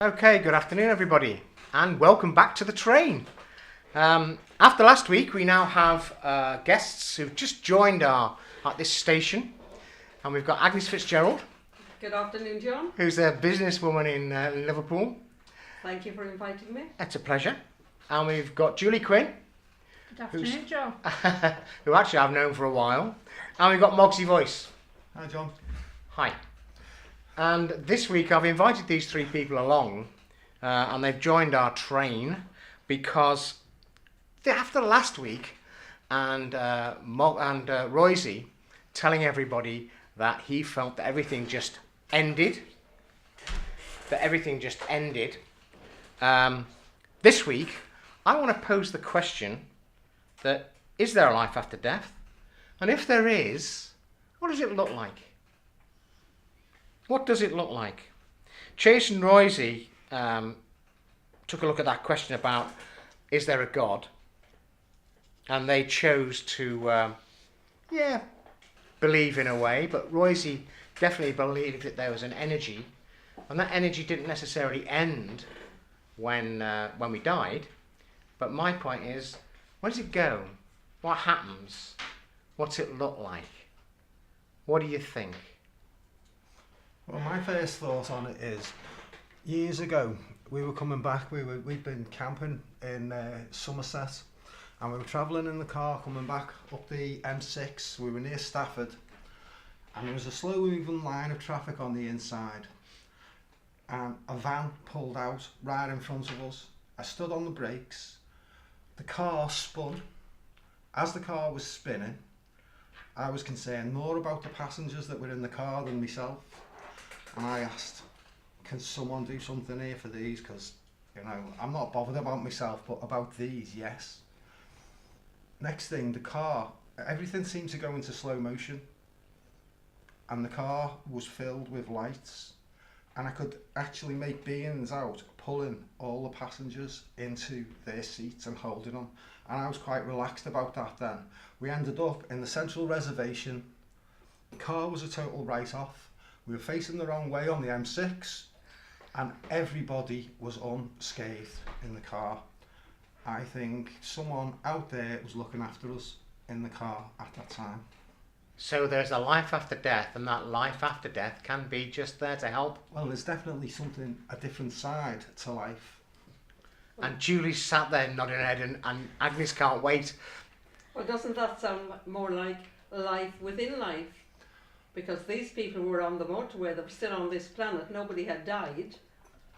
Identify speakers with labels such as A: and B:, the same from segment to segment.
A: Okay, good afternoon everybody, and welcome back to the train. After last week, we now have guests who've just joined at this station, and we've got Agnus Fitzgerald.
B: Good afternoon, John.
A: Who's a businesswoman in Liverpool.
B: Thank you for inviting me.
A: It's a pleasure. And we've got Julie Quinn.
C: Good afternoon, John.
A: Who actually I've known for a while. And we've got Mogsy Voice.
D: Hi, John.
A: Hi. And this week I've invited these three people along, and they've joined our train because after last week and Roisy telling everybody that he felt that everything just ended, this week I want to pose the question that is there a life after death? And if there is, what does it look like? What does it look like? Chase and Roisy took a look at that question about is there a God? And they chose to, believe in a way, but Roisy definitely believed that there was an energy, and that energy didn't necessarily end when we died. But my point is, where does it go? What happens? What's it look like? What do you think?
D: Well, my first thought on it is, years ago, we were coming back, we'd been camping in Somerset, and we were travelling in the car coming back up the M6. We were near Stafford, and there was a slow moving line of traffic on the inside, and a van pulled out right in front of us. I stood on the brakes, the car spun. As the car was spinning, I was concerned more about the passengers that were in the car than myself. And I asked, can someone do something here for these? Because, I'm not bothered about myself, but about these, yes. Next thing, the car, everything seemed to go into slow motion. And the car was filled with lights. And I could actually make beings out, pulling all the passengers into their seats and holding them. And I was quite relaxed about that then. We ended up in the central reservation. The car was a total write-off. We were facing the wrong way on the M6, and everybody was unscathed in the car. I think someone out there was looking after us in the car at that time.
A: So there's a life after death, and that life after death can be just there to help.
D: Well, there's definitely a different side to life.
A: And Julie sat there nodding her head, and Agnes can't wait.
B: Well, doesn't that sound more like life within life? Because these people were on the motorway, they were still on this planet, nobody had died.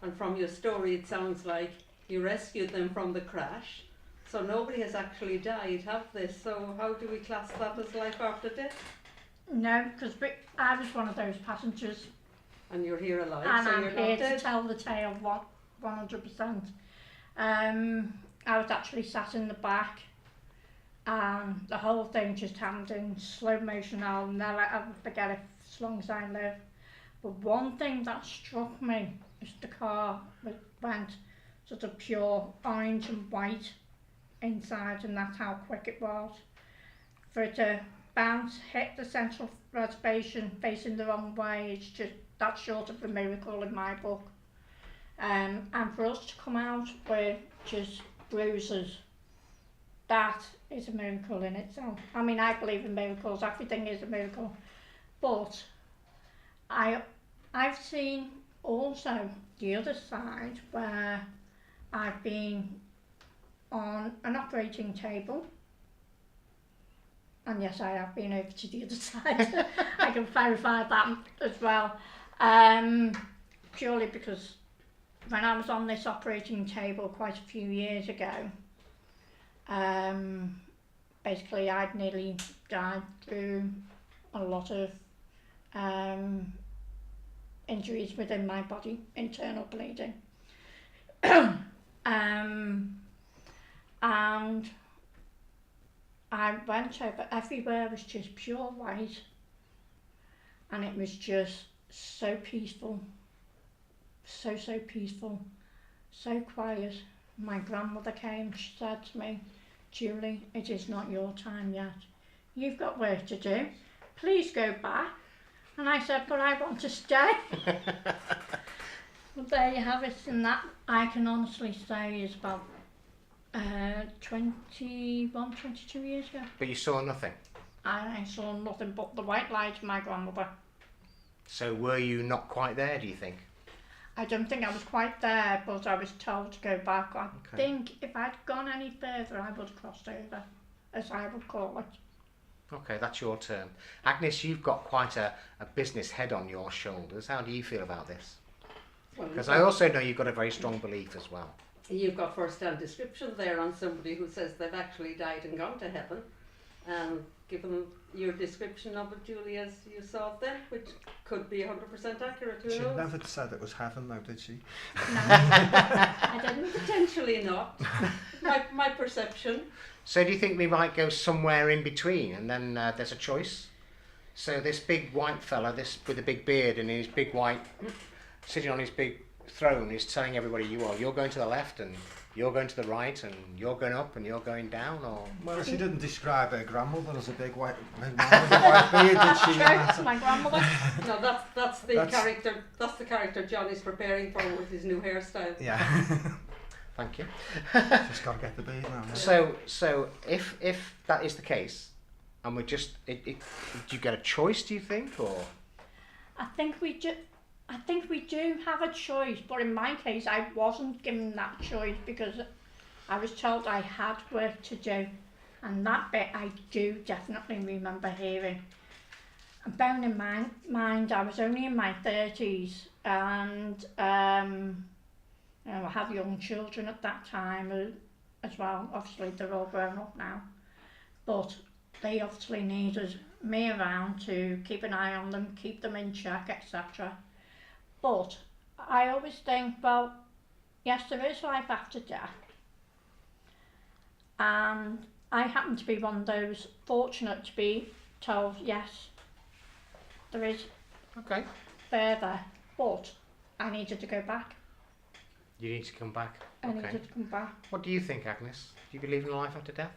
B: And from your story it sounds like you rescued them from the crash. So nobody has actually died, have they? So how do we class that as life after death?
C: No, because I was one of those passengers.
B: And you're here alive,
C: And
B: so
C: I'm
B: you're
C: here
B: not dead.
C: to tell the tale 100%. I was actually sat in the back, and the whole thing just happened in slow motion. I'll never ever forget it as long as I live. But one thing that struck me is the car went sort of pure orange and white inside, and that's how quick it was. For it to bounce, hit the central reservation facing the wrong way, that's short of a miracle in my book. And for us to come out with just bruises, that is a miracle in itself. I mean, I believe in miracles, everything is a miracle. But I've seen also the other side where I've been on an operating table. And yes, I have been over to the other side. I can verify that as well. Purely because when I was on this operating table quite a few years ago, basically I'd nearly died through a lot of injuries within my body, internal bleeding. And I went over, everywhere was just pure white, and it was just so peaceful, so peaceful, so quiet. My grandmother came, she said to me, Julie, it is not your time yet. You've got work to do. Please go back. And I said, but I want to stay. Well, there you have it, and that I can honestly say is about 21, 22 years ago.
A: But you saw nothing.
C: I saw nothing but the white light of my grandmother.
A: So were you not quite there, do you think?
C: I don't think I was quite there, but I was told to go back. I think if I'd gone any further, I would have crossed over, as I would call it.
A: Okay, that's your term. Agnes, you've got quite a business head on your shoulders. How do you feel about this? Because I also know you've got a very strong belief as well.
B: You've got first-hand description there on somebody who says they've actually died and gone to heaven. Given your description of it, Julie, as you saw it then, which could be 100% accurate, who
D: She
B: knows?
D: never said it was heaven though, did she?
C: No, I didn't.
B: Potentially not. my perception.
A: So do you think we might go somewhere in between and then there's a choice? So this big white fella, this with a big beard and his big white, sitting on his big throne, is telling everybody you're going to the left and you're going to the right and you're going up and you're going down, or...
D: Well, she didn't describe her grandmother as a big white man with a white beard, did she?
C: True, my grandmother.
B: No, that's the character. That's the character John is preparing for with his new hairstyle.
D: Yeah.
A: Thank you.
D: Just got to get the beard now.
A: So if that is the case, and we're just... do you get a choice, do you think, or...?
C: I think we do have a choice, but in my case I wasn't given that choice because I was told I had work to do, and that bit I do definitely remember hearing. And bearing in mind I was only in my 30s, and I have young children at that time as well. Obviously they're all grown up now, but they obviously needed me around to keep an eye on them, keep them in check, etc. But I always think, well, yes, there is life after death. And I happen to be one of those fortunate to be told, yes, there is further, but I needed to go back.
A: You need to come back.
C: I needed to come back.
A: What do you think, Agnes? Do you believe in life after death?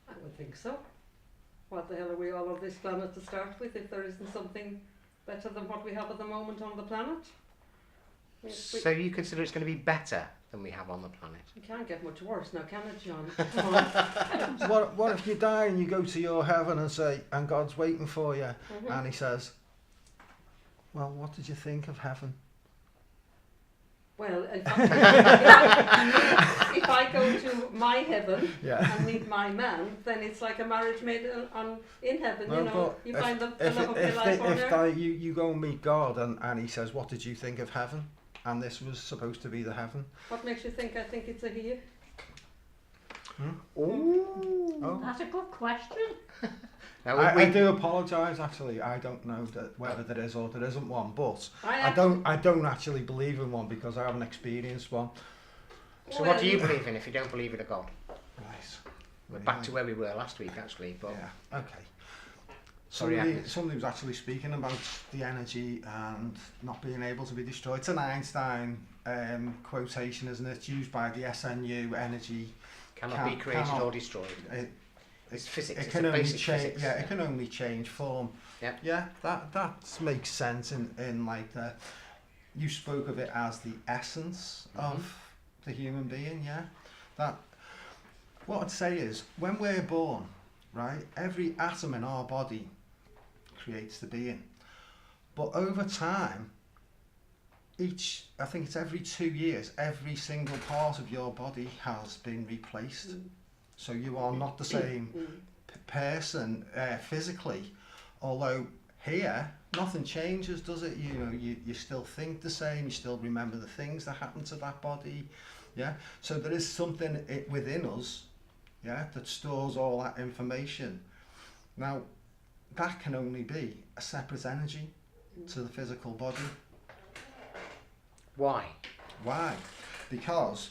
B: I would think so. What the hell are we all on this planet to start with if there isn't something better than what we have at the moment on the planet?
A: So you consider it's going to be better than we have on the planet?
B: It can't get much worse now, can it, John? Come on.
D: What if you die and you go to your heaven and say, and God's waiting for you, and he says, well, what did you think of heaven?
B: Well, if I go to my heaven and meet my man, then it's like a marriage made in heaven.
D: No,
B: you know, you find the love of your life on there.
D: If you go and meet God and he says, what did you think of heaven? And this was supposed to be the heaven.
B: What makes you think I think it's a he?
A: Ooh.
C: That's a good question.
D: I do apologise. Actually, I don't know whether there is or there isn't one, but I don't actually believe in one because I haven't experienced one.
A: So what do you believe in if you don't believe in a God?
D: Right.
A: We're back to where we were last week, actually. But
D: yeah. Okay.
A: Sorry,
D: somebody was actually speaking about the energy and not being able to be destroyed. It's an Einstein quotation, isn't it? It's used by the SNU. Energy
A: cannot be created or destroyed. It's physics.
D: It
A: it's
D: can
A: a
D: only
A: basic
D: change.
A: physics.
D: Yeah, it can only change form.
A: Yeah.
D: Yeah, that makes sense in like the. You spoke of it as the essence of the human being. Yeah, that. What I'd say is when we're born, right, every atom in our body creates the being, but over time, I think it's every 2 years, every single part of your body has been replaced. So you are not the same person physically, although here nothing changes, does it? You know, you still think the same, you still remember the things that happened to that body. Yeah, so there is something within us, yeah, that stores all that information. Now, that can only be a separate energy to the physical body.
A: Why?
D: Why? Because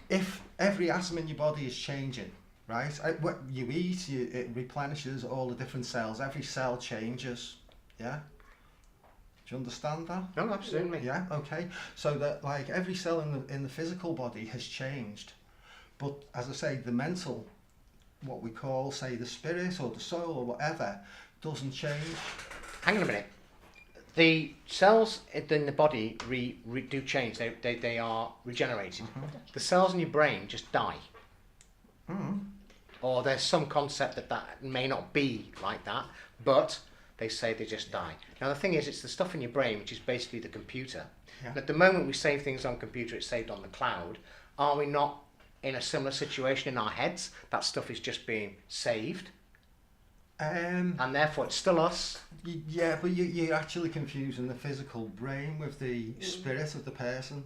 D: if every atom in your body is changing, right? What you eat, it replenishes all the different cells. Every cell changes. Yeah. Do you understand that?
A: No, absolutely.
D: Yeah. Okay. So that like every cell in the physical body has changed, but as I say, the mental, what we call, say, the spirit or the soul or whatever, doesn't change.
A: Hang on a minute. the cells in the body do change. They are regenerated. The cells in your brain just die. Or there's some concept that may not be like that, but they say they just die. Now the thing is, it's the stuff in your brain which is basically the computer.
D: Yeah.
A: And at the moment we save things on computer, it's saved on the cloud. Are we not in a similar situation in our heads? That stuff is just being saved, and therefore it's still us.
D: Yeah, but you're actually confusing the physical brain with the spirit of the person.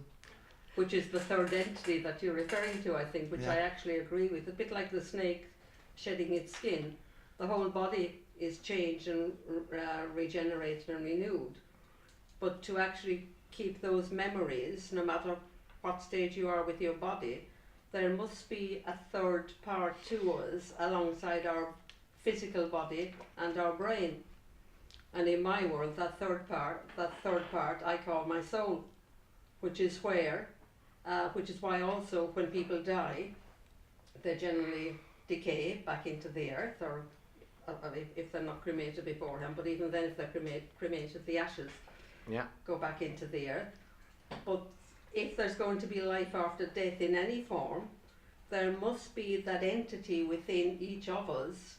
B: Which is the third entity that you're referring to, I think, which I actually agree with. A bit like the snake shedding its skin. The whole body is changed and regenerated and renewed. But to actually keep those memories, no matter what stage you are with your body, there must be a third part to us alongside our physical body and our brain. And in my world, that third part I call my soul, which is where, which is why also when people die, they generally decay back into the earth, or if they're not cremated beforehand, but even then if they're cremated, the ashes go back into the earth. But if there's going to be life after death in any form, there must be that entity within each of us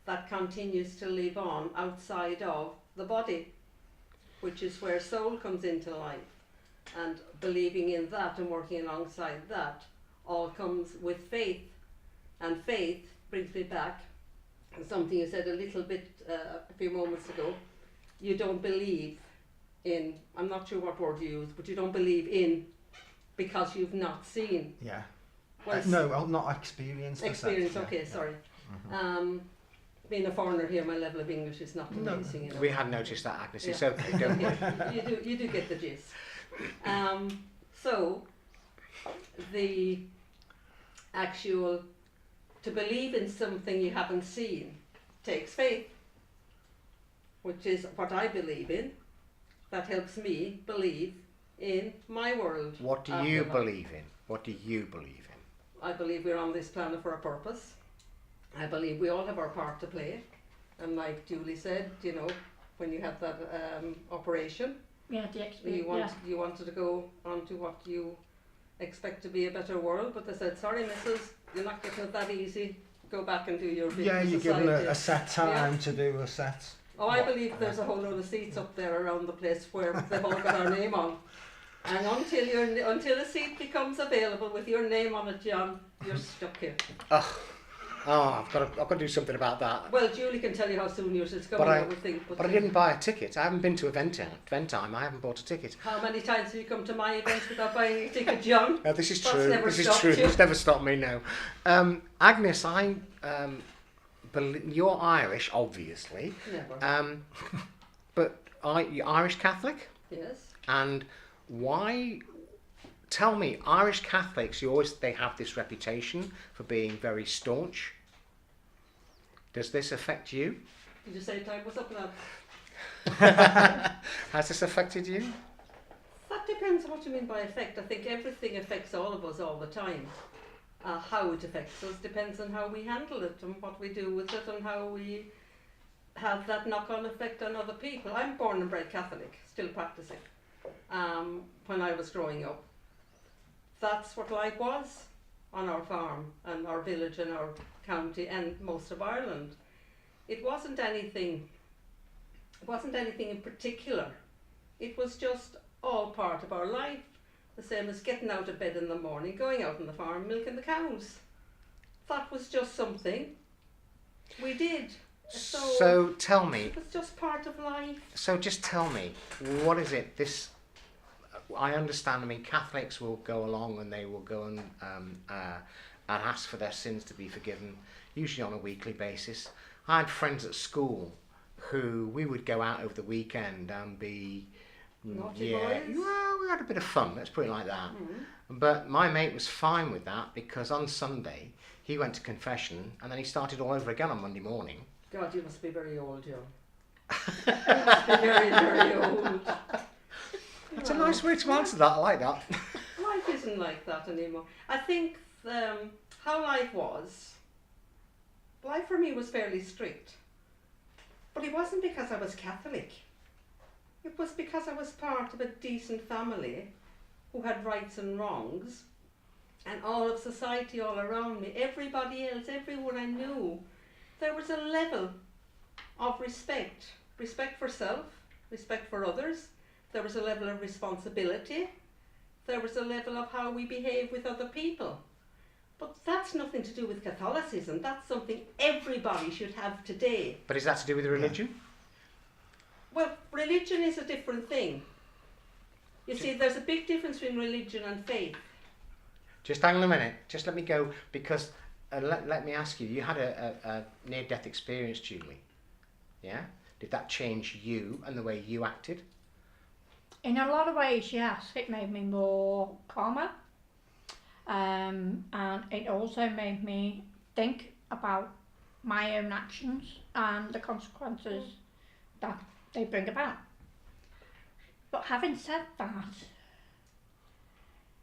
B: that continues to live on outside of the body, which is where soul comes into life. And believing in that and working alongside that all comes with faith. And faith brings me back to something you said a little bit a few moments ago. You don't believe in, I'm not sure what word you used, but you don't believe in because you've not seen.
D: Yeah.
B: Well,
D: no, I'll not experienced.
B: Experience, okay, sorry. Being a foreigner here, my level of English is not amazing. You know.
A: We had noticed that, Agnes. It's
B: Yeah.
A: okay, don't worry.
B: You do get the gist. So the actual, to believe in something you haven't seen takes faith, which is what I believe in. That helps me believe in my world.
A: What do you believe in? What do you believe in?
B: I believe we're on this planet for a purpose. I believe we all have our part to play. And like Julie said, you know, when you had that operation,
C: Yeah, the experience.
B: you wanted to go on to what you expect to be a better world, but they said, sorry missus, you're not getting it that easy. Go back and do your bit.
D: Yeah,
B: for
D: you're given
B: society."
D: a set time to do a set.
B: Oh, I believe there's a whole load of seats up there around the place where they've all got our name on. And until a seat becomes available with your name on it, John, you're stuck here.
A: I've got to do something about that.
B: Well, Julie can tell you how soon yours is coming,
A: But
B: I would think.
A: But I didn't buy a ticket. I haven't been to event time. I haven't bought a ticket.
B: How many times have you come to my events without buying a ticket, John?
A: This is
B: That's
A: true.
B: never
A: This is
B: stopped
A: true.
B: you.
A: It's never stopped me. No, Agnes, you're Irish, obviously.
B: Never.
A: But you're Irish Catholic,
B: Yes.
A: and why? Tell me, Irish Catholics, they have this reputation for being very staunch. Does this affect you?
B: Did you say time was up now?
A: Has this affected you?
B: That depends on what you mean by effect. I think everything affects all of us all the time. How it affects us depends on how we handle it and what we do with it and how we have that knock-on effect on other people. I'm born and bred Catholic, still practicing. When I was growing up, that's what life was on our farm and our village and our county and most of Ireland. It wasn't anything in particular. It was just all part of our life. The same as getting out of bed in the morning, going out on the farm, milking the cows. That was just something we did.
A: So tell me.
B: It was just part of life.
A: So just tell me, what is it? I understand. I mean, Catholics will go along and they will go and ask for their sins to be forgiven, usually on a weekly basis. I had friends at school who we would go out over the weekend and be
B: Naughty boys?
A: Well, we had a bit of fun. Let's put it like that. But my mate was fine with that because on Sunday he went to confession and then he started all over again on Monday morning.
B: God, you must be very old, Joe. You must be very, very old.
A: That's a nice way to answer that. I like that.
B: Life isn't like that anymore. I think how life for me was fairly strict. But it wasn't because I was Catholic. It was because I was part of a decent family who had rights and wrongs, and all of society all around me, everybody else, everyone I knew, there was a level of respect. Respect for self, respect for others. There was a level of responsibility. There was a level of how we behave with other people. But that's nothing to do with Catholicism. That's something everybody should have today.
A: But is that to do with religion?
B: Well, religion is a different thing. You see, there's a big difference between religion and faith.
A: Just hang on a minute. Just let me go, because let me ask you. You had a near-death experience, Julie. Yeah? Did that change you and the way you acted?
C: In a lot of ways, yes. It made me more calmer. And it also made me think about my own actions and the consequences that they bring about. But having said that,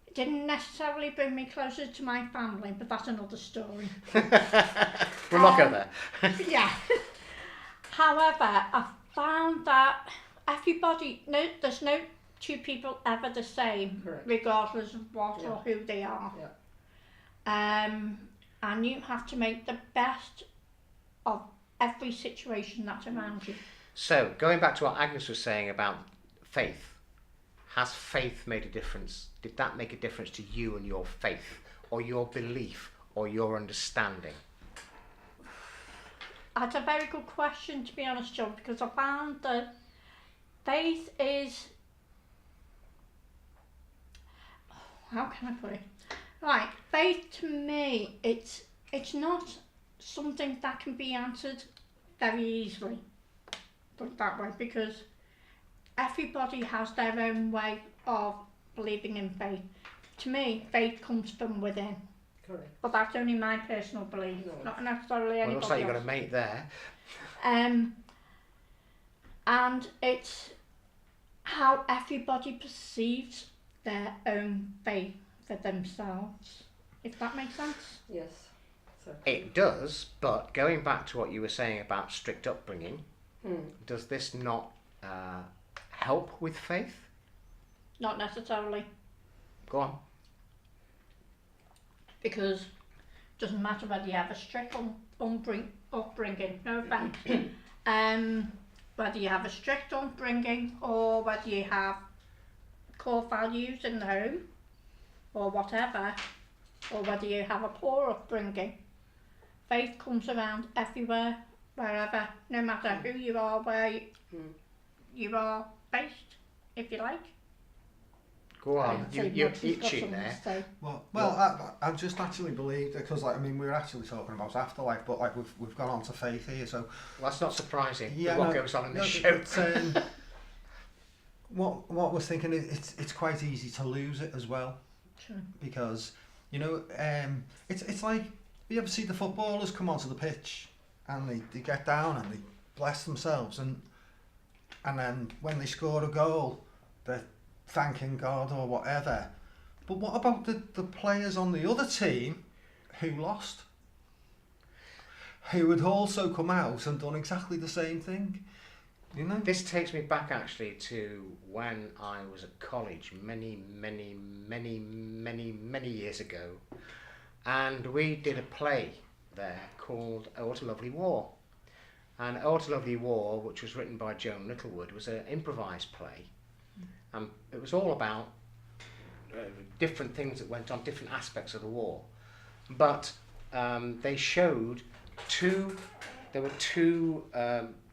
C: it didn't necessarily bring me closer to my family, but that's another story.
A: We'll not go there.
C: Yeah. However, I found that there's no two people ever the same,
B: Correct.
C: regardless of what
B: Yeah.
C: or who they are.
B: Yeah.
C: And you have to make the best of every situation that's around you.
A: So, going back to what Agnus was saying about faith, has faith made a difference? Did that make a difference to you and your faith, or your belief, or your understanding?
C: That's a very good question, to be honest, John, because I found that faith is... How can I put it? Right, faith to me, it's not something that can be answered very easily, put it that way, because everybody has their own way of believing in faith. To me, faith comes from within.
B: Correct.
C: But that's only my personal belief,
B: No.
C: not necessarily
A: Well, it
C: anybody
A: looks like you've got
C: else.
A: a mate there.
C: And it's how everybody perceives their own faith for themselves, if that makes sense.
B: Yes. Certainly.
A: It does, but going back to what you were saying about strict upbringing, does this not help with faith?
C: Not necessarily,
A: Go on.
C: because it doesn't matter whether you have a strict upbringing, no offence, whether you have a strict upbringing or whether you have core values in the home or whatever, or whether you have a poor upbringing, faith comes around everywhere, wherever, no matter who you are, where you are based, if you like.
A: Go on.
C: I'd say
A: You're
C: Max has got
A: itching
C: something
A: there.
C: to say.
D: I just actually believe, because like, I mean, we're actually talking about afterlife, but like we've gone on to faith here, so
A: Well, that's not surprising.
D: yeah,
A: What
D: no,
A: goes on in this
D: no,
A: show?
D: but, what we're thinking is it's quite easy to lose it as well,
C: Sure.
D: because it's like, you ever see the footballers come onto the pitch and they get down and they bless themselves, and then when they score a goal they're thanking God or whatever. But what about the players on the other team who lost, who had also come out and done exactly the same thing, you know?
A: This takes me back actually to when I was at college many years ago, and we did a play there called Oh What a Lovely War. And Oh What a Lovely War, which was written by Joan Littlewood, was an improvised play. And it was all about different things that went on, different aspects of the war. But they showed there were two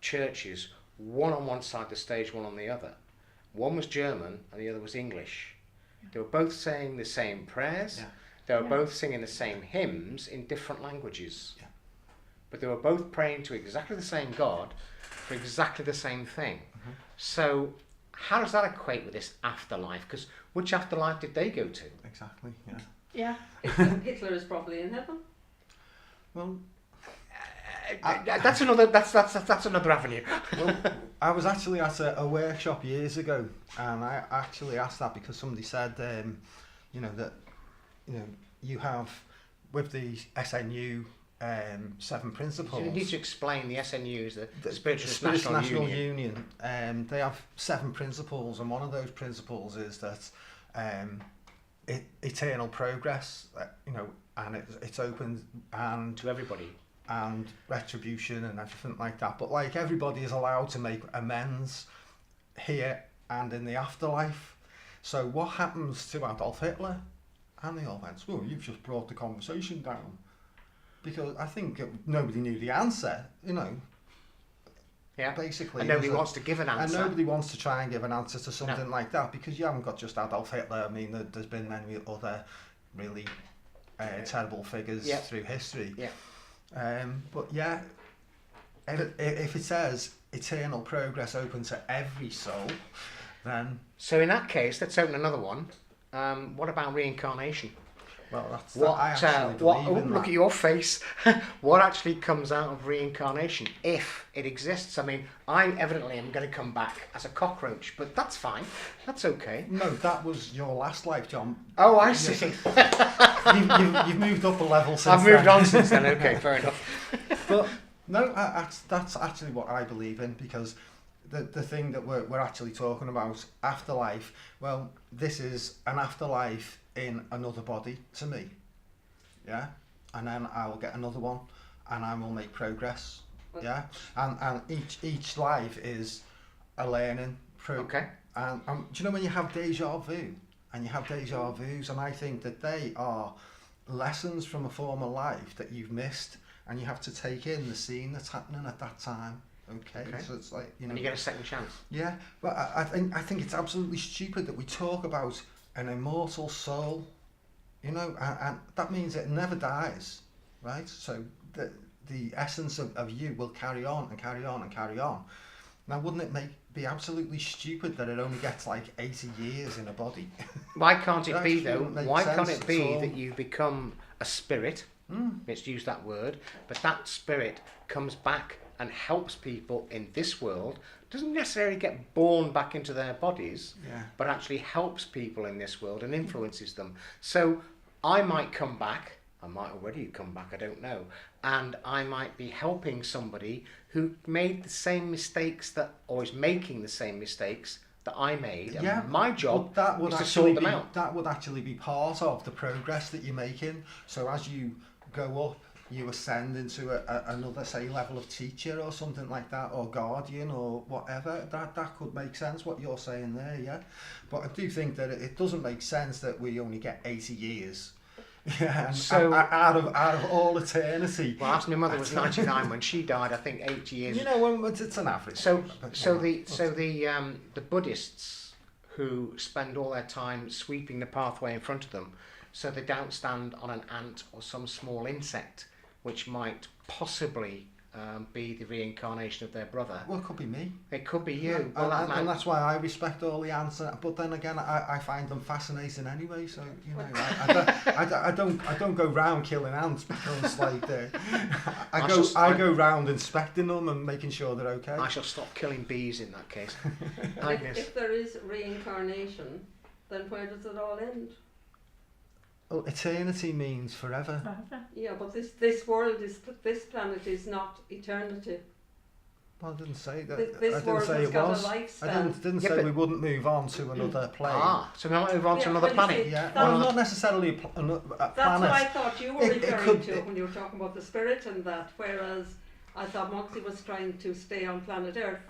A: churches, one on one side of the stage, one on the other. One was German and the other was English. They were both saying the same prayers.
D: Yeah.
A: They were both singing the same hymns in different languages.
D: Yeah.
A: But they were both praying to exactly the same God for exactly the same thing.
D: Mm-hmm.
A: So how does that equate with this afterlife? Because which afterlife did they go to?
D: Exactly, yeah.
C: Yeah.
B: Hitler is probably in heaven.
D: Well,
A: That's another avenue.
D: well, I was actually at a workshop years ago, and I actually asked that because somebody said, that you have with the SNU seven
A: So
D: principles.
A: you need to explain the SNUs, the Spiritualist
D: Spiritualist
A: National,
D: National
A: Union.
D: Union. They have 7 principles, and one of those principles is that eternal progress, and it's open and
A: To everybody.
D: and retribution and everything like that. But like everybody is allowed to make amends here and in the afterlife. So what happens to Adolf Hitler? And they all went, well, you've just brought the conversation down. Because I think nobody knew the answer,
A: Yeah.
D: basically.
A: And nobody wants to give an answer.
D: And nobody wants to try and give an answer to something like that, because you haven't got just Adolf Hitler. I mean, there's been many other really terrible figures through history.
A: Yeah.
D: But yeah, if it says eternal progress open to every soul, then...
A: So in that case, let's open another one. What about reincarnation?
D: Well, that's
A: What?
D: I actually
A: What?
D: believe
A: Oh,
D: in
A: look
D: that.
A: at your face. What actually comes out of reincarnation, if it exists? I mean, I evidently am going to come back as a cockroach, but that's fine. That's okay.
D: No, that was your last life, John.
A: Oh, I see.
D: You've moved up a level since
A: I've moved
D: then.
A: on since then. Okay, fair enough.
D: But no, that's actually what I believe in, because the thing that we're actually talking about, afterlife, well, this is an afterlife in another body to me, yeah, and then I will get another one, and I will make progress, yeah, and each life is a learning.
A: Okay.
D: And do you know when you have deja vu, and you have deja vus, and I think that they are lessons from a former life that you've missed, and you have to take in the scene that's happening at that time. Okay. So it's like,
A: And you get a second chance.
D: Yeah, but I think it's absolutely stupid that we talk about an immortal soul, and that means it never dies, right? So the essence of you will carry on and carry on and carry on. Now, wouldn't it be absolutely stupid that it only gets like 80 years in a body?
A: Why can't it be, though?
D: Wouldn't make
A: Why can't
D: sense
A: it be
D: at all.
A: that you become a spirit? Let's use that word. But that spirit comes back and helps people in this world, doesn't necessarily get born back into their bodies, but actually helps people in this world and influences them. So I might come back, I might already come back, I don't know, and I might be helping somebody who made the same mistakes or is making the same mistakes that I made. And my job is to sort them out.
D: That would actually be part of the progress that you're making. So as you go up, you ascend into another, say, level of teacher or something like that, or guardian or whatever. That could make sense, what you're saying there, yeah. But I do think that it doesn't make sense that we only get 80 years. Yeah, and
A: so
D: out of all eternity.
A: Well, as my mother was 99 when she died, I think 80 years.
D: It's an average.
A: So the Buddhists who spend all their time sweeping the pathway in front of them, so they don't stand on an ant or some small insect, which might possibly be the reincarnation of their brother.
D: Well, it could be me.
A: It could be you.
D: Yeah, and that's why I respect all the ants. But then again, I find them fascinating anyway. So I don't go round killing ants, because like I go round inspecting them and making sure they're okay.
A: I shall stop killing bees in that case.
B: Agnes. If there is reincarnation, then where does it all end?
D: Well, eternity means forever.
B: Yeah, but this planet is not eternity.
D: Well, I didn't say that.
B: This world has got a lifespan.
D: I didn't say we wouldn't move on to another plane.
A: So we might move on to another planet.
D: Well, not necessarily a planet.
B: That's what I thought you were referring to when you were talking about the spirit and that, whereas I thought Moxie was trying to stay on planet Earth.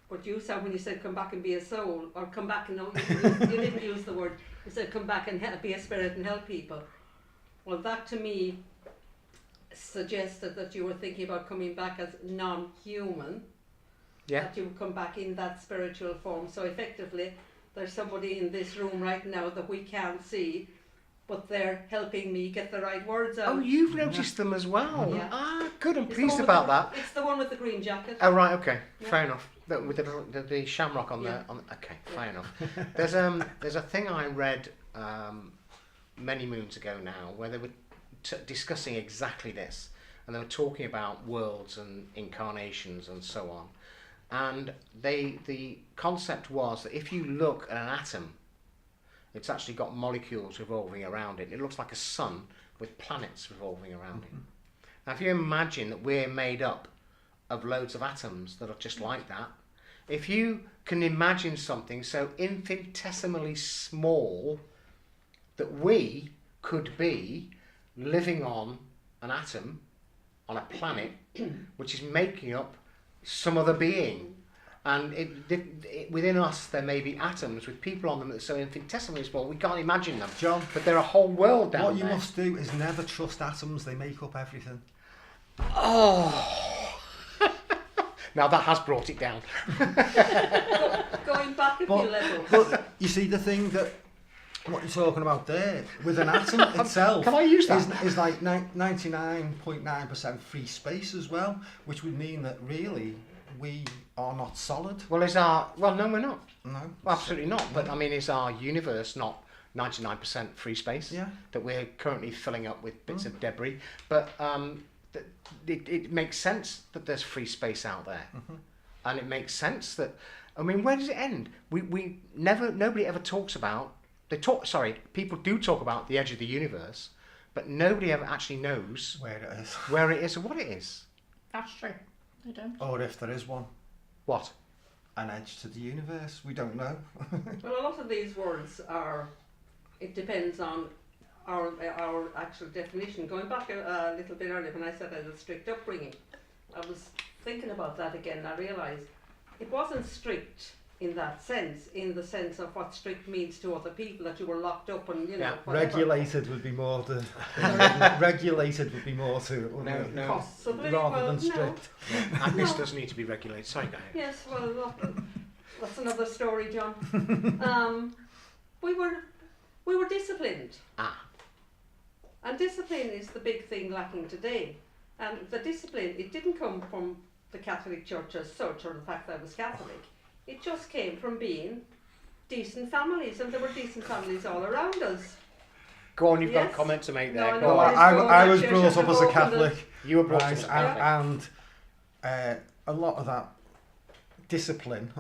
B: But you said, when you said come back and be a soul, or come back and you didn't use the word, you said come back and be a spirit and help people. Well, that to me suggested that you were thinking about coming back as non-human, that you would come back in that spiritual form. So effectively, there's somebody in this room right now that we can't see, but they're helping me get the right words out.
A: Oh, you've noticed them as well.
B: Yeah.
A: Ah, good. I'm pleased about that.
B: It's the one with the green jacket.
A: Oh, right. Okay. Fair enough. With the shamrock on the. Okay. Fair enough. There's a thing I read many moons ago now where they were discussing exactly this, and they were talking about worlds and incarnations and so on, and the concept was that if you look at an atom, it's actually got molecules revolving around it. It looks like a sun with planets revolving around it. Now, if you imagine that we're made up of loads of atoms that are just like that, if you can imagine something so infinitesimally small that we could be living on an atom on a planet which is making up some other being, and within us there may be atoms with people on them that are so infinitesimally small we can't imagine them,
D: John,
A: but they're a whole world down
D: what
A: there.
D: you must do is never trust atoms. They make up everything.
A: Oh, now that has brought it down.
B: Going back a few levels.
D: But you see, the thing that what you're talking about there with an atom itself
A: Can I use that?
D: is like 99.9% free space as well, which would mean that really we are not solid.
A: Well, no, we're not.
D: No,
A: Absolutely not. But I mean, is our universe not 99% free space?
D: Yeah.
A: That we're currently filling up with bits of debris. But it makes sense that there's free space out there, and it makes sense that. I mean, where does it end? Nobody ever talks about. People do talk about the edge of the universe, but nobody ever actually knows
D: where it is,
A: where it is or what it is.
C: That's true. They don't.
D: or if there is one.
A: What?
D: An edge to the universe. We don't know.
B: Well, a lot of these words are. It depends on our actual definition. Going back a little bit earlier when I said I had a strict upbringing, I was thinking about that again. I realised it wasn't strict in that sense, in the sense of what strict means to other people, that you were locked up and whatever.
D: Regulated would be more the regulated would be more to it, wouldn't it?
A: No.
B: Possibly,
D: Rather
B: well,
D: than strict.
A: Agnus does need to be regulated. Sorry, go ahead.
B: Yes, well, that's another story, John. We were disciplined. And discipline is the big thing lacking today. And the discipline, it didn't come from the Catholic Church as such, or the fact that I was Catholic. It just came from being decent families, and there were decent families all around us.
A: Go on, you've got a
B: Yes.
A: comment to make
B: No,
A: there.
B: I
A: Go
B: know.
A: on.
D: I was
B: Church
D: brought
B: has
D: up as a
B: opened
D: Catholic,
A: You were brought
D: right,
A: up as a Catholic.
D: and a lot of that discipline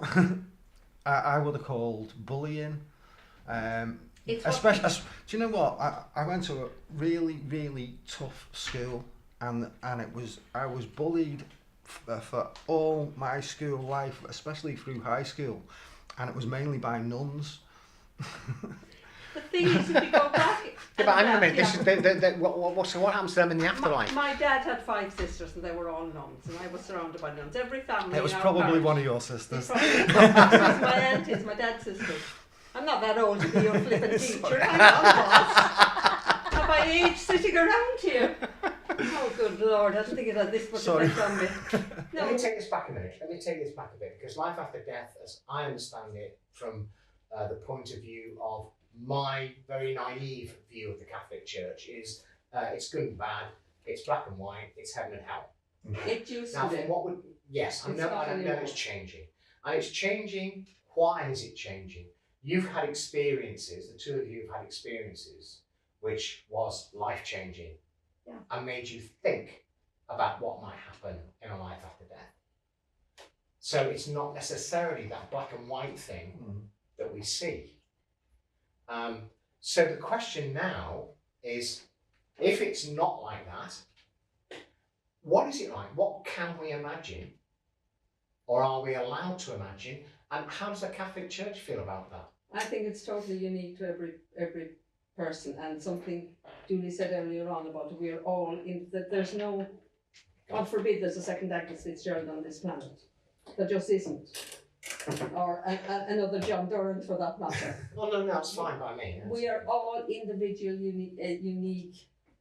D: I would have called bullying.
B: It's
D: Especially, do you know what? I went to a really, really tough school, and I was bullied for all my school life, especially through high school, and it was mainly by nuns.
B: The thing is, if you go back...
A: Yeah, but hang on a minute.
B: Yeah.
A: So what happens to them in the afterlife?
B: My dad had 5 sisters, and they were all nuns, and I was surrounded by nuns. Every family.
D: It was
B: in our
D: probably
B: parish-
D: one of your
B: It
D: sisters.
B: probably was my aunties, my dad's sisters. I'm not that old to be your flippant teacher. Hang on, boss. Have I age sitting around here? Oh, good Lord, I didn't think it had this much
D: Sorry.
B: effect on me.
A: Let me
B: No,
A: take this back a minute. Let me take this back a bit, because life after death, as I understand it, from the point of view of my very naive view of the Catholic Church, is it's good and bad, it's black and white, it's heaven and hell.
B: it used
A: Now,
B: to be.
A: from what would yes, I
B: It's
A: know,
B: not
A: I know
B: anymore.
A: it's changing, and it's changing. Why is it changing? You've had experiences. The two of you have had experiences, which was life changing, and made you think about what might happen in a life after death. So it's not necessarily that black and white thing that we see. So the question now is, if it's not like that, what is it like? What can we imagine? Or are we allowed to imagine? And how does the Catholic Church feel about that?
B: I think it's totally unique to every person, and something Julie said earlier on about we're all in that. There's no, God forbid, there's a second Agnus Fitzgerald on this planet. There just isn't, or another John Durrant for that matter.
A: Well, no, it's fine by me.
B: We are all individual, unique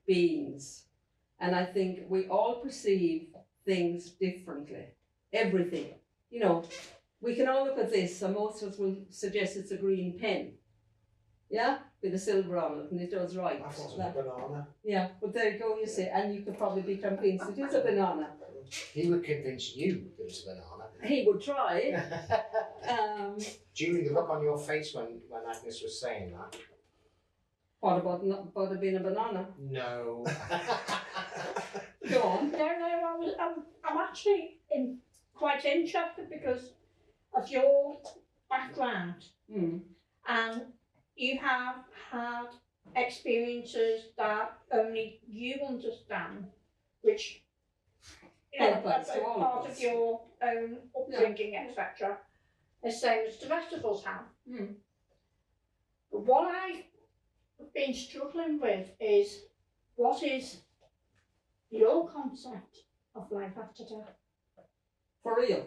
B: beings, and I think we all perceive things differently. Everything, you know. We can all look at this, and most of us will suggest it's a green pen. Yeah? With a silver on it, and it does right.
D: I thought it was a banana.
B: Yeah, but there you go, you see, and you could probably be convinced it is a banana.
A: He would convince you that it's a banana.
B: He would try.
A: Julie, the look on your face when Agnes was saying that.
B: What about it being a banana?
A: No.
B: Go on.
C: No, I'm actually quite interested because of your background, and you have had experiences that only you understand, which
B: Well, applies to all of
C: part
B: us.
C: of your own upbringing, etc. The same as the rest of us have.
B: Mm.
C: But what I've been struggling with is, what is your concept of life after death?
B: For real.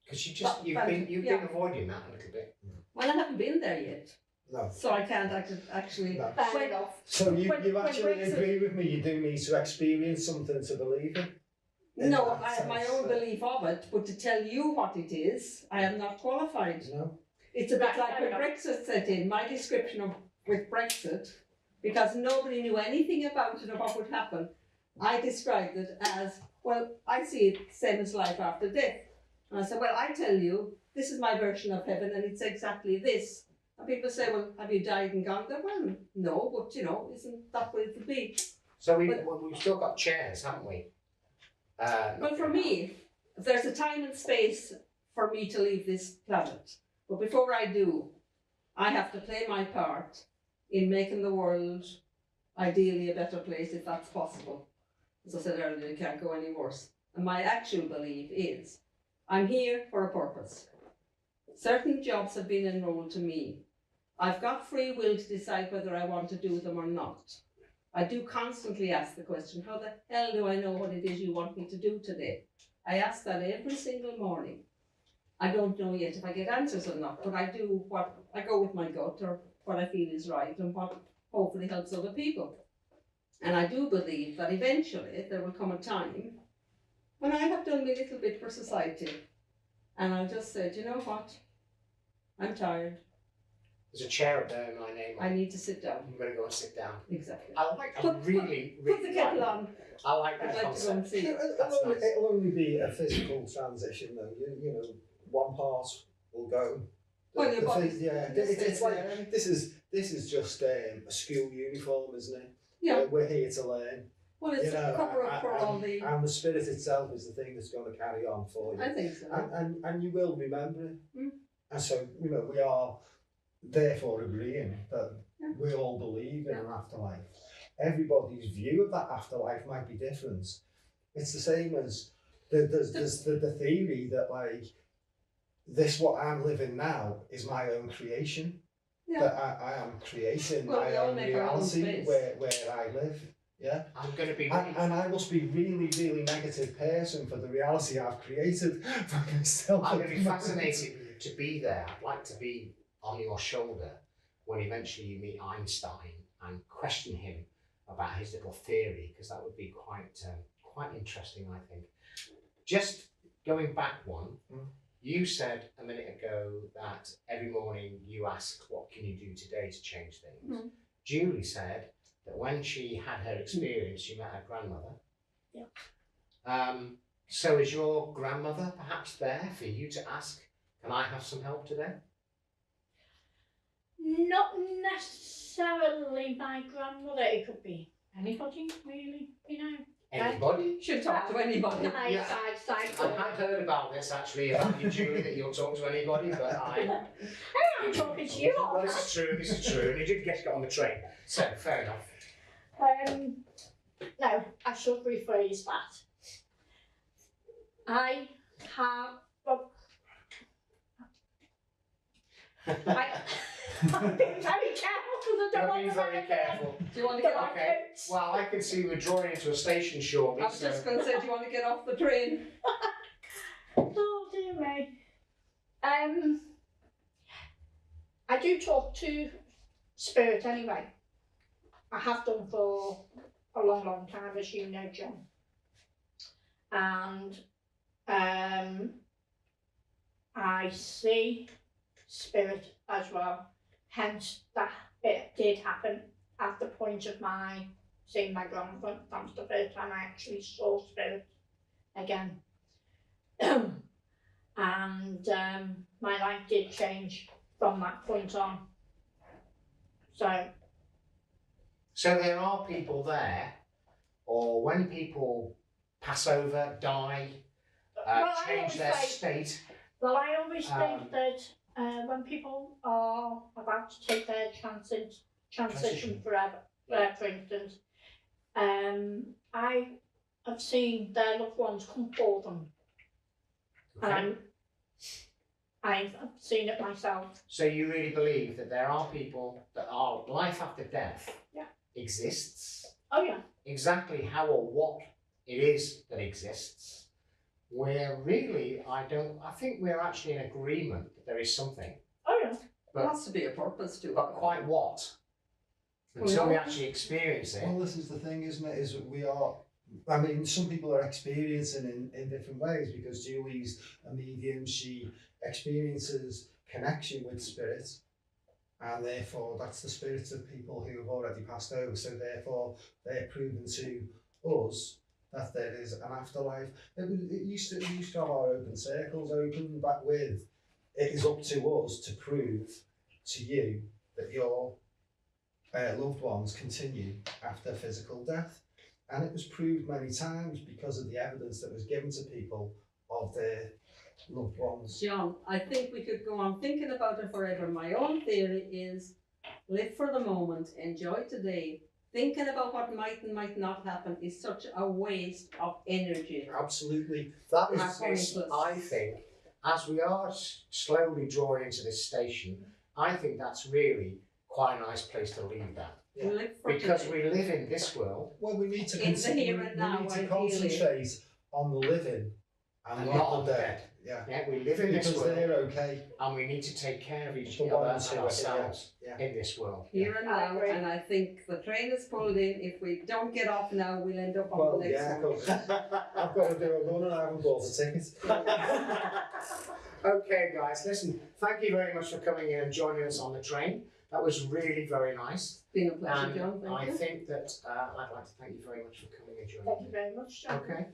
A: Because you've been avoiding that a little bit.
B: Well, I haven't been there yet,
D: No.
B: so I can't actually.
D: No.
C: Fair enough.
D: So you
C: When
D: actually
C: Brexit-
D: agree with me, you do need to experience something to believe in?
B: No,
D: that
B: I have my
D: sense,
B: own belief of it, but to tell you what it is, I am not qualified.
D: No?
B: It's a bit
C: Right,
B: like
C: fair
B: when
C: enough.
B: Brexit set in, my description with Brexit, because nobody knew anything about it or what would happen, I described it as, well, I see it same as life after death. And I said, well, I tell you, this is my version of heaven and it's exactly this. And people say, well, have you died and gone there? Well, no, but isn't that what it would be?
A: So we've still got chairs, haven't we?
B: Well, for me, there's a time and space for me to leave this planet. But before I do, I have to play my part in making the world ideally a better place if that's possible. As I said earlier, it can't go any worse. And my actual belief is, I'm here for a purpose. Certain jobs have been enrolled to me. I've got free will to decide whether I want to do them or not. I do constantly ask the question, how the hell do I know what it is you want me to do today? I ask that every single morning. I don't know yet if I get answers or not, but I do what I go with my gut or what I feel is right and what hopefully helps other people. And I do believe that eventually there will come a time when I have done my little bit for society and I'll just say, do you know what? I'm tired.
A: There's a chair up there in my name.
B: I need to sit down.
A: I'm going to go and sit down.
B: Exactly.
A: I really
B: Put the kettle on.
A: I like
B: I'd
A: that
B: like to go and
A: concept.
B: see.
A: That's nice.
D: It'll only be a physical transition though. You know, one part will go.
B: Well, your body's
D: it's like
B: there.
D: this is just a school uniform, isn't it?
B: Yeah.
D: We're here to learn.
B: Well, it's a cover up for all the.
D: And the spirit itself is the thing that's going to carry on for you.
B: I think so.
D: And you will remember it.
B: Mm.
D: And so, we are therefore agreeing that we all believe in an afterlife. Everybody's view of that afterlife might be different. It's the same as there's the theory that this what I'm living now is my own creation.
B: Yeah.
D: That I am creating
B: Well, we
D: my
B: all
D: own
B: make our own
D: reality
B: space.
D: where I live. Yeah.
A: I'm going to be
D: And I must be really, really negative person for the reality I've created for myself.
A: I'm going to be fascinated to be there. I'd like to be on your shoulder when eventually you meet Einstein and question him about his little theory, because that would be quite interesting, I think. Just going back one, you said a minute ago that every morning you ask, what can you do today to change things?
C: Mm.
A: Julie said that when she had her experience, she met her grandmother.
C: Yeah.
A: So is your grandmother perhaps there for you to ask, can I have some help today?
C: Not necessarily my grandmother. It could be anybody, really.
A: Anybody?
B: Should talk to anybody.
A: Yeah. I had heard about this actually, about you, Julie, that you'll talk to anybody, but
C: I'm talking to you.
A: Well, this is true, and you did get on the train, so fair enough.
C: No, I should rephrase that. I have. I'm being very careful because I don't want
A: Be
C: to
A: very careful.
B: Do you want to get off?
A: Okay. Well, I can see we're drawing into a station shortly.
B: I was just going to say, do you want to get off the train?
C: Oh dear me. I do talk to spirit anyway. I have done for a long, long time, as you know, John. And I see spirit as well. Hence, that it did happen at the point of my seeing my grandmother. That was the first time I actually saw spirit again. And my life did change from that point on.
A: So there are people there, or when people pass over, die, change their state.
C: Well, I always think that when people are about to take their transition forever, for instance, I have seen their loved ones come for them. And I've seen it myself.
A: So you really believe that there are people that are life after death exists?
C: Oh yeah.
A: Exactly how or what it is that exists. We're really, I think we're actually in agreement that there is something.
C: Oh yeah.
B: There has to be a purpose to it.
A: But quite what? Until we actually experience it.
D: Well, this is the thing, isn't it? Is we are. I mean, some people are experiencing in different ways, because Julie's a medium. She experiences connection with spirits, and therefore that's the spirits of people who have already passed over. So therefore, they're proving to us that there is an afterlife. We used to have our open circles open, but with it is up to us to prove to you that your loved ones continue after physical death. And it was proved many times because of the evidence that was given to people of their loved ones.
B: John, I think we could go on thinking about it forever. My own theory is live for the moment, enjoy today. Thinking about what might and might not happen is such a waste of energy.
A: Absolutely. That is, I think, as we are slowly drawing into this station, I think that's really quite a nice place to leave that.
B: Yeah.
A: Because
B: today.
A: we live in this world.
D: Well, we need to
B: In the here and now,
D: we need to
B: ideally.
D: concentrate on the living and not on the dead. Yeah,
A: we live in
D: because
A: this world.
D: they're okay.
A: And we need to take care of each
D: The
A: other
D: ones
A: and
D: who are
A: ourselves
D: here.
A: in this world.
B: Here and now, and I think the train is pulled in. If we don't get off now, we'll end up on the next one.
D: I've got to do a run and I haven't bought a ticket.
A: Okay, guys, listen, thank you very much for coming in and joining us on the train. That was really very nice.
B: It's been a pleasure,
A: And
B: John. Thank
A: I
B: you.
A: think that I'd like to thank you very much for coming and joining
C: Thank you
A: me.
C: very much, John.
A: Okay.